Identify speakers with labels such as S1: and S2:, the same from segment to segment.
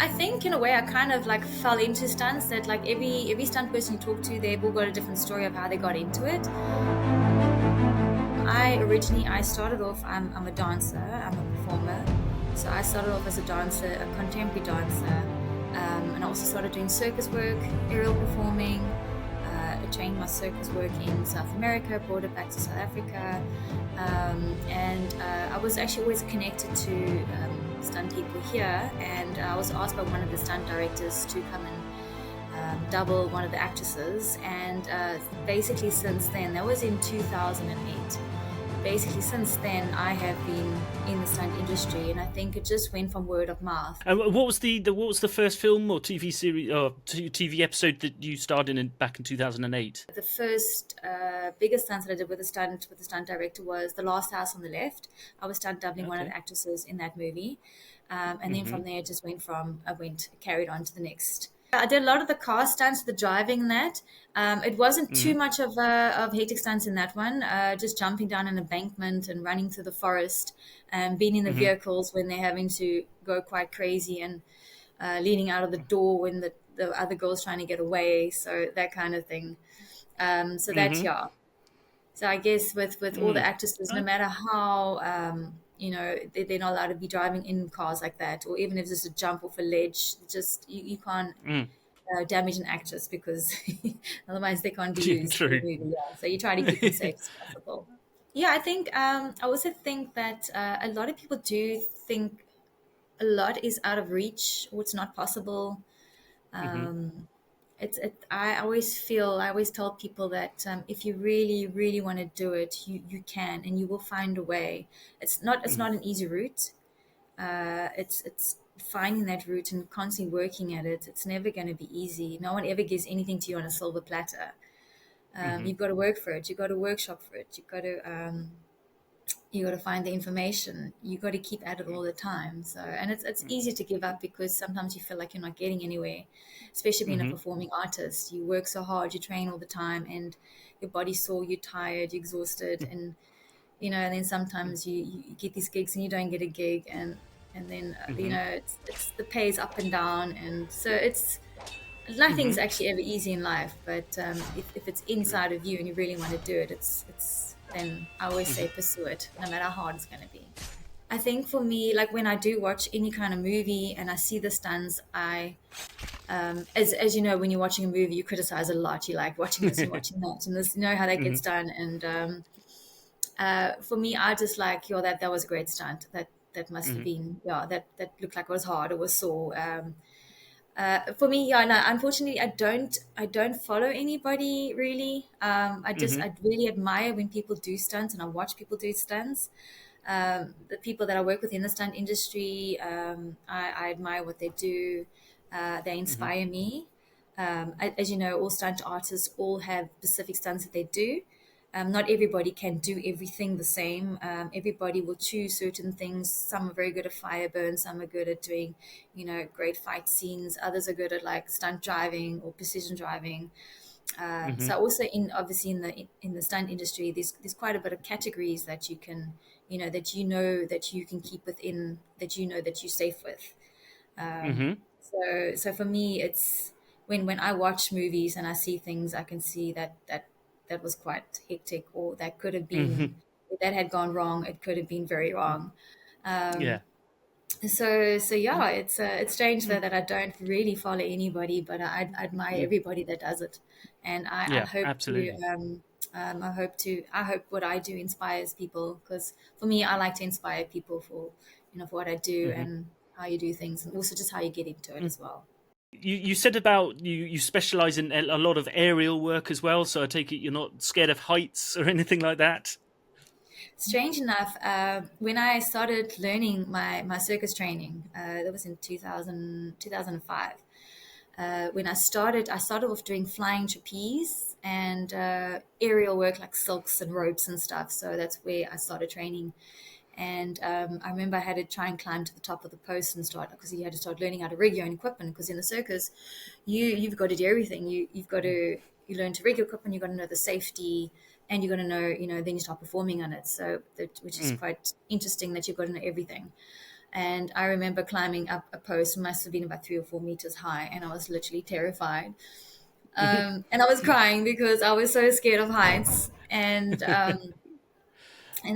S1: I think in a way I kind of like fell into stunts. That like every stunt person you talk to, they've all got a different story of how they got into it. I started off. I'm a dancer. I'm a performer. So I started off as a dancer, a contemporary dancer, and I also started doing circus work, aerial performing. I trained my circus work in South America, brought it back to South Africa, and I was actually always connected to stunt people here. And I was asked by one of the stunt directors to come and double one of the actresses. And basically since then, that was in 2008. Basically since then, I have been in the stunt industry, and I think it just went from word of mouth.
S2: And what was the first film or TV series or TV episode that you starred in back in 2008?
S1: The first biggest stunts that I did with the stunt director was The Last House on the Left. I was stunt doubling one of the
S2: Okay.
S1: actresses in that movie, and then from there it just carried on to the next. I did a lot of the car stunts, the driving and that. It wasn't too much of hectic stunts in that one. Just jumping down an embankment and running through the forest, and being in the vehicles when they're having to go quite crazy, and leaning out of the door when the other girl's trying to get away. So that kind of thing. So that's, yeah. So I guess with all the actresses, no matter how they're not allowed to be driving in cars like that, or even if it's just a jump off a ledge, just you can't damage an actress, because otherwise they can't be used for the
S2: True.
S1: movie. Yeah. So you try to keep them safe as possible. Yeah, I think I also think that a lot of people do think a lot is out of reach, or it's not possible. I always tell people that if you really really want to do it, you can, and you will find a way. It's not an easy route. It's finding that route and constantly working at it. It's never going to be easy. No one ever gives anything to you on a silver platter. You've got to work for it. You've got to workshop for it. You got to find the information. You got to keep at it all the time. So, and it's easy to give up, because sometimes you feel like you're not getting anywhere, especially being a performing artist. You work so hard, you train all the time, and your body's sore, you're tired, you're exhausted, and and then sometimes you get these gigs and you don't get a gig, and then it's the pay is up and down, and so it's nothing's actually ever easy in life. But if it's inside of you and you really want to do it, it's then I always say pursue it, no matter how hard it's going to be. I think for me, like when I do watch any kind of movie and I see the stunts, as you know, when you're watching a movie, you criticize a lot. You like watching this and watching that, and this, how that gets done. And for me, I just like, that was a great stunt. That must have been, that looked like it was hard. It was sore. For me, no, unfortunately, I don't follow anybody really. I really admire when people do stunts, and I watch people do stunts. The people that I work with in the stunt industry, I admire what they do. They inspire me. As you know, all stunt artists all have specific stunts that they do. Not everybody can do everything the same. Everybody will choose certain things. Some are very good at fire burn. Some are good at doing, great fight scenes. Others are good at like stunt driving or precision driving. So also obviously in the stunt industry, there's quite a bit of categories that you can, that you can keep within, that that you're safe with. So for me, it's when I watch movies and I see things, I can see that was quite hectic, or that could have been, if that had gone wrong, it could have been very wrong. Um,
S2: Yeah.
S1: so yeah, it's strange though that I don't really follow anybody, but I admire everybody that does it, and I
S2: Yeah.
S1: hope to.
S2: Absolutely.
S1: I hope what I do inspires people, because for me, I like to inspire people for, for what I do and how you do things, and also just how you get into it as well.
S2: You said about you specialize in a lot of aerial work as well, so I take it you're not scared of heights or anything like that.
S1: Strange enough, when I started learning my circus training, that was in 2005. When I started off doing flying trapeze and aerial work like silks and ropes and stuff. So that's where I started training. And I remember I had to try and climb to the top of the post and start, because you had to start learning how to rig your own equipment. Because in the circus, you've got to do everything. You've got to you learn to rig your equipment. You've got to know the safety, and you've got to know, then you start performing on it. So which is quite interesting, that you've got to know everything. And I remember climbing up a post, must have been about 3 or 4 meters high, and I was literally terrified. And I was crying because I was so scared of heights. And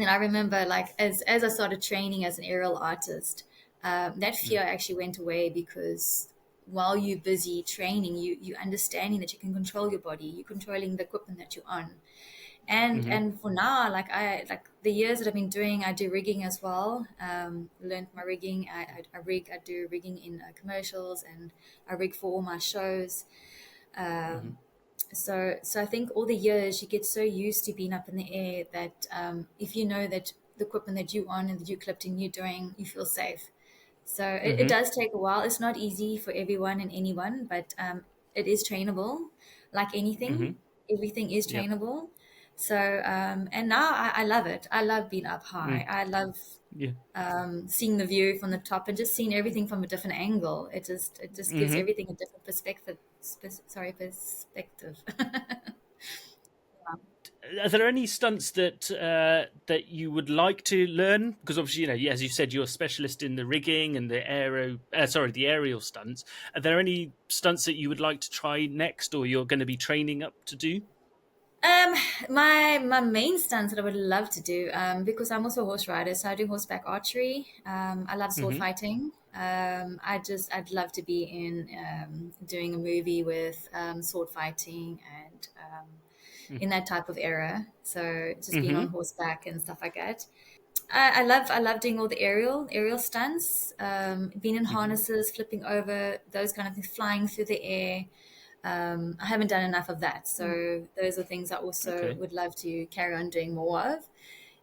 S1: then I remember, like, as I started training as an aerial artist, that fear actually went away, because while you're busy training, you understanding that you can control your body, you're controlling the equipment that you're on. And for now, like the years that I've been doing, I do rigging as well. Learned my rigging. I do rigging in commercials, and I rig for all my shows. Um, so I think all the years you get so used to being up in the air that if you know that the equipment that you on and that you clipped and you're doing, you feel safe. So it does take a while. It's not easy for everyone and anyone, but it is trainable. Like anything, everything is
S2: Yep.
S1: trainable. So and now I love it. I love being up high. I love
S2: Yeah.
S1: seeing the view from the top and just seeing everything from a different angle. It just gives everything a different perspective. Perspective.
S2: Are there any stunts that you would like to learn? Because obviously, as you said, you're a specialist in the rigging and the aerial stunts. Are there any stunts that you would like to try next, or you're going to be training up to do?
S1: Um, my main stunts that I would love to do, because I'm also a horse rider, so I do horseback archery. I love sword
S2: Hmm.
S1: fighting. I'd love to be in doing a movie with sword fighting and in that type of era. So just being on
S2: Hmm.
S1: horseback and stuff like that. I love doing all the aerial stunts, being in
S2: Hmm.
S1: harnesses, flipping over, those kind of things, flying through the air. I haven't done enough of that, so those are things I also
S2: Okay.
S1: would love to carry on doing more of.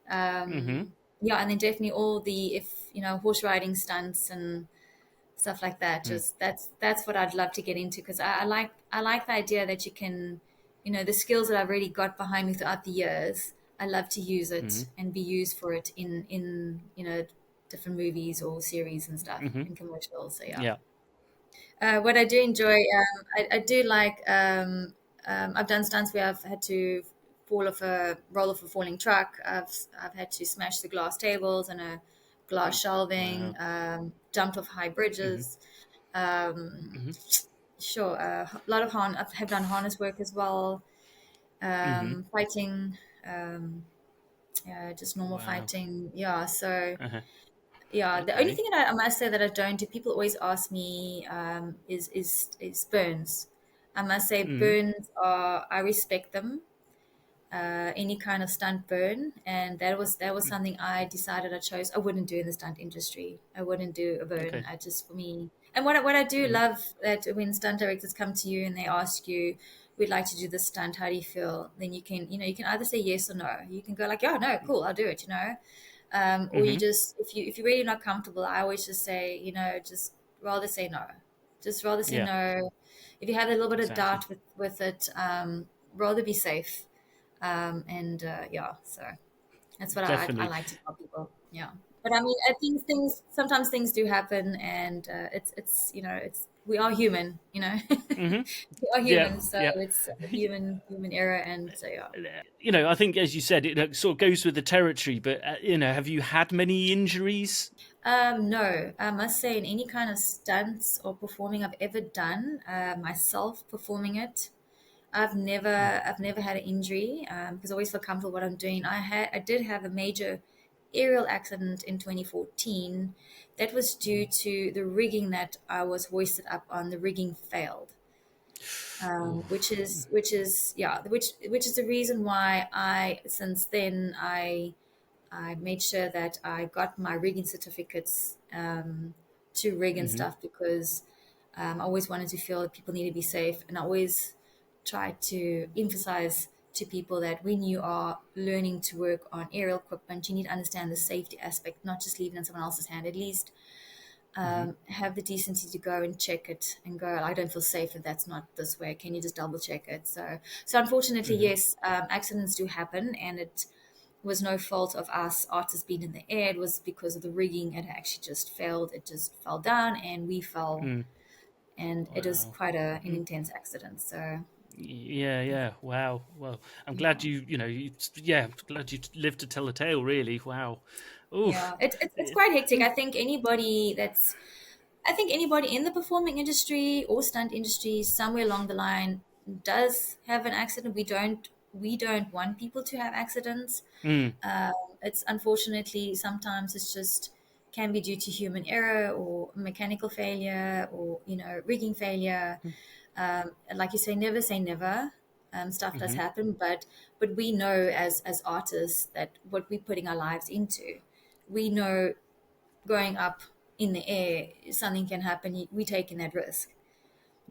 S2: Hmm.
S1: Yeah, and then definitely all the, if horse riding stunts and stuff like that. Just that's what I'd love to get into, because I like the idea that you can, the skills that I've already got behind me throughout the years. I love to use it and be used for it in different movies or series and stuff
S2: Hmm.
S1: and commercials. So yeah.
S2: Yeah.
S1: What I do enjoy, I do like. I've done stunts where I've had to roll off a falling truck. I've had to smash the glass tables and a glass shelving.
S2: Wow.
S1: Jumped off high
S2: Hmm.
S1: bridges. Um,
S2: Hmm.
S1: sure, a lot of I have done harness work as well.
S2: Hmm.
S1: Fighting, just normal
S2: Wow.
S1: fighting. Yeah, so.
S2: Uh-huh.
S1: Yeah, the only
S2: Okay.
S1: thing that I must say that I don't do, people always ask me, is burns. I must say
S2: Mm.
S1: burns are, I respect them. Any kind of stunt burn, and that was something I decided I chose. I wouldn't do in the stunt industry. I wouldn't do a burn.
S2: Okay.
S1: I just, for me, and what I do
S2: Hmm.
S1: love, that when stunt directors come to you and they ask you, "We'd like to do this stunt. How do you feel?" Then you can either say yes or no. You can go like, "Yeah, no, cool, I'll do it." Or you
S2: Hmm.
S1: just, if you're really not comfortable, I always just say, just rather say no. Just rather say
S2: Yeah.
S1: no. If you have a little bit of
S2: Exactly.
S1: doubt with it, rather be safe. And yeah, so that's what I
S2: Definitely.
S1: like to tell people. Yeah, but I mean, I think sometimes things do happen, and it's we are human.
S2: Hmm.
S1: We are
S2: Yeah.
S1: human, so
S2: Yeah.
S1: it's a human error, and so yeah.
S2: I think, as you said, it sort of goes with the territory. But have you had many injuries?
S1: No, I must say, in any kind of stunts or performing I've ever done, myself performing it, I've never had an injury, because I always feel comfortable what I'm doing. I did have a major aerial accident in 2014. That was due to the rigging that I was hoisted up on. The rigging failed, which
S2: Oof.
S1: is which is yeah, which is the reason why since then I made sure that I got my rigging certificates, to rig and
S2: Hmm.
S1: stuff, because I always wanted to feel that people need to be safe, and I always try to emphasize to people that when you are learning to work on aerial equipment, you need to understand the safety aspect, not just leave it in someone else's hand. At least
S2: Hmm.
S1: have the decency to go and check it and go, I don't feel safe if that's not this way. Can you just double check it? So unfortunately,
S2: Hmm.
S1: yes, accidents do happen, and it was no fault of us artists being in the air. It was because of the rigging. It actually just failed. It just fell down, and we fell,
S2: Mm.
S1: and it was
S2: Wow.
S1: quite an intense accident. So
S2: Yeah. Wow. Well, I'm glad yeah, glad you lived to tell the tale. Really. Wow.
S1: Yeah,
S2: Oof.
S1: it's quite hectic. I think anybody in the performing industry or stunt industry somewhere along the line does have an accident. We don't want people to have accidents.
S2: Mm,
S1: It's unfortunately sometimes it's just can be due to human error or mechanical failure or rigging failure. And like you say never. Stuff does
S2: mm-hmm,
S1: happen, but we know as artists that what we're putting our lives into, we know going up in the air something can happen. We're taking that risk.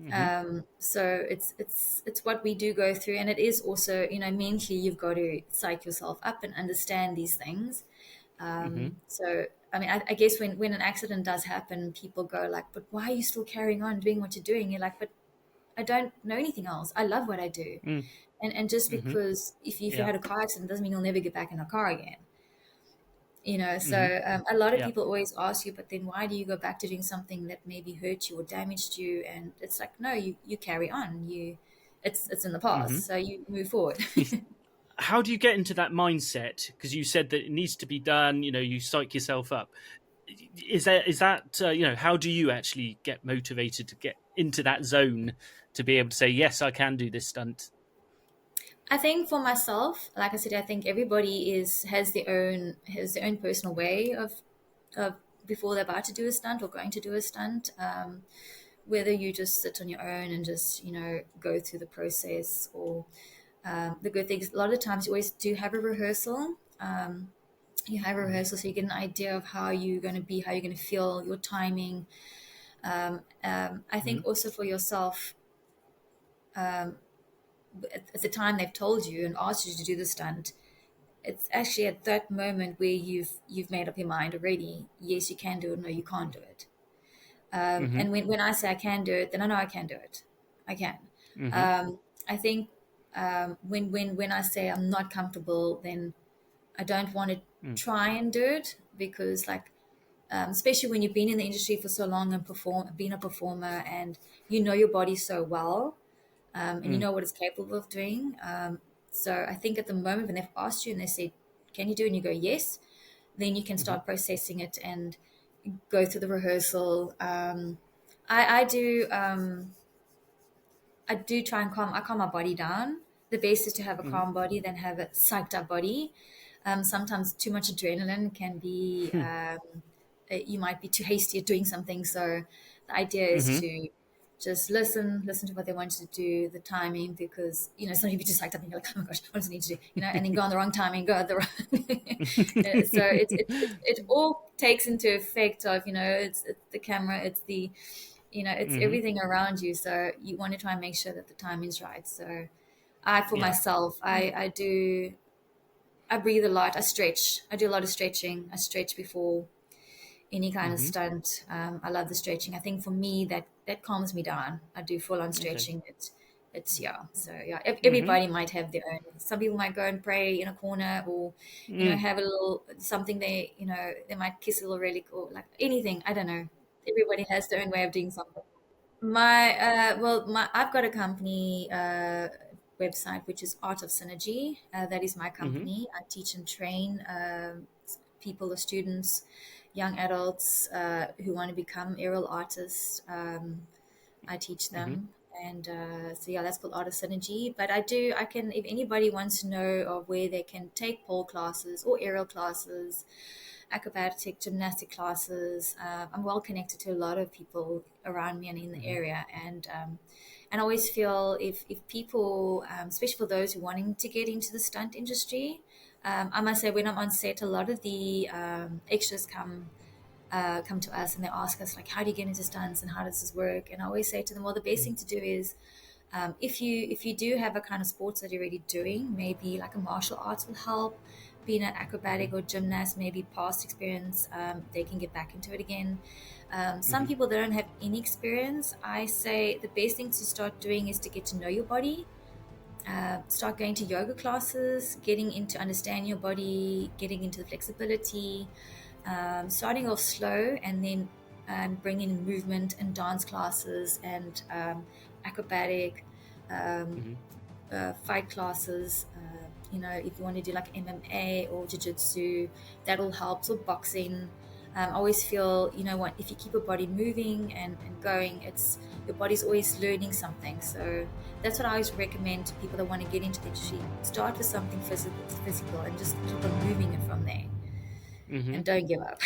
S2: mm-hmm,
S1: So it's what we do go through, and it is also mentally you've got to psych yourself up and understand these things.
S2: mm-hmm,
S1: So I mean, I guess when an accident does happen, people go like, "But why are you still carrying on doing what you're doing?" You're like, "But I don't know anything else. I love what I do."
S2: mm,
S1: And just
S2: mm-hmm.
S1: because if you
S2: Yeah.
S1: had a car accident doesn't mean you'll never get back in a car again.
S2: Mm-hmm.
S1: So a lot of
S2: Yeah.
S1: people always ask you, but then why do you go back to doing something that maybe hurt you or damaged you? And it's like, no, you carry on. It's in the
S2: Mm-hmm.
S1: past, so you move forward.
S2: How do you get into that mindset? Because you said that it needs to be done. You psych yourself up. Is that how do you actually get motivated to get into that zone to be able to say yes, I can do this stunt?
S1: I think for myself, like I said, I think everybody is has their own personal way of before they're about to do a stunt or going to do a stunt. Whether you just sit on your own and just go through the process, or the good things. A lot of times you always do have a rehearsal. You have a rehearsal, so you get an idea of how you're going to be, how you're going to feel, your timing. I
S2: Mm-hmm.
S1: think also for yourself, at the time they've told you and asked you to do the stunt, it's actually at that moment where you've made up your mind already. Yes, you can do it. No, you can't do it.
S2: Mm-hmm.
S1: And when I say I can do it, then I know I can do it. I can.
S2: Mm-hmm.
S1: I think when I say I'm not comfortable, then I don't want to try and do it because, like, especially when you've been in the industry for so long and been a performer, and you know your body so well, and you
S2: Mm-hmm.
S1: know what it's capable of doing. So I think at the moment when they've asked you and they say, "Can you do it?" and you go yes, then you can
S2: Mm-hmm.
S1: start processing it and go through the rehearsal. I do. I do try and calm my body down. The best is to have a
S2: Mm-hmm.
S1: calm body than have a psyched up body. Sometimes too much adrenaline can be, you might be too hasty at doing something. So the idea is
S2: Mm-hmm.
S1: to just listen to what they want you to do, the timing, because, sometimes you be just psyched up and you're like, oh my gosh, what does it need to do? And then go on the wrong timing, go at the wrong. So it all takes into effect of, it's the camera, it's it's
S2: Mm-hmm.
S1: everything around you. So you want to try and make sure that the timing's right. So for
S2: Yeah.
S1: myself, I breathe a lot. I stretch. I do a lot of stretching. I stretch before any kind of
S2: Mm-hmm.
S1: stunt. I love the stretching. I think for me that calms me down. I do full on
S2: Okay.
S1: stretching. It's yeah. So yeah,
S2: Mm-hmm.
S1: everybody might have their own. Some people might go and pray in a corner, or
S2: Mm.
S1: have a little something they might kiss a little relic or like anything. I don't know. Everybody has their own way of doing something. My I've got a company website which is Art of Synergy. That is my
S2: Mm-hmm.
S1: company. I teach and train people or students, young adults who want to become aerial artists. I teach
S2: Mm-hmm.
S1: them, and so yeah, that's called Art of Synergy. But I can, if anybody wants to know of where they can take pole classes or aerial classes, acrobatic, gymnastic classes. I'm well connected to a lot of people around me and in the
S2: Mm-hmm.
S1: area, and I always feel if people, especially for those who are wanting to get into the stunt industry, I must say when I'm on set, a lot of the extras come to us and they ask us like, how do you get into stunts and how does this work? And I always say to them, well, the best thing to do is if you do have a kind of sports that you're already doing, maybe like a martial arts will help. Being an acrobatic or gymnast, maybe past experience, they can get back into it again. Some
S2: Mm-hmm.
S1: people that don't have any experience, I say the best thing to start doing is to get to know your body. Start going to yoga classes, getting into understanding your body, getting into the flexibility, starting off slow, and then bringing in movement and dance classes and acrobatic.
S2: Hmm.
S1: fight classes. If you want to do like MMA or jiu-jitsu, that'll help. So boxing. I always feel, what, if you keep your body moving and going, your body's always learning something. So that's what I always recommend to people that want to get into the industry. Start with something physical and just keep on moving it from there.
S2: Hmm.
S1: And don't give up.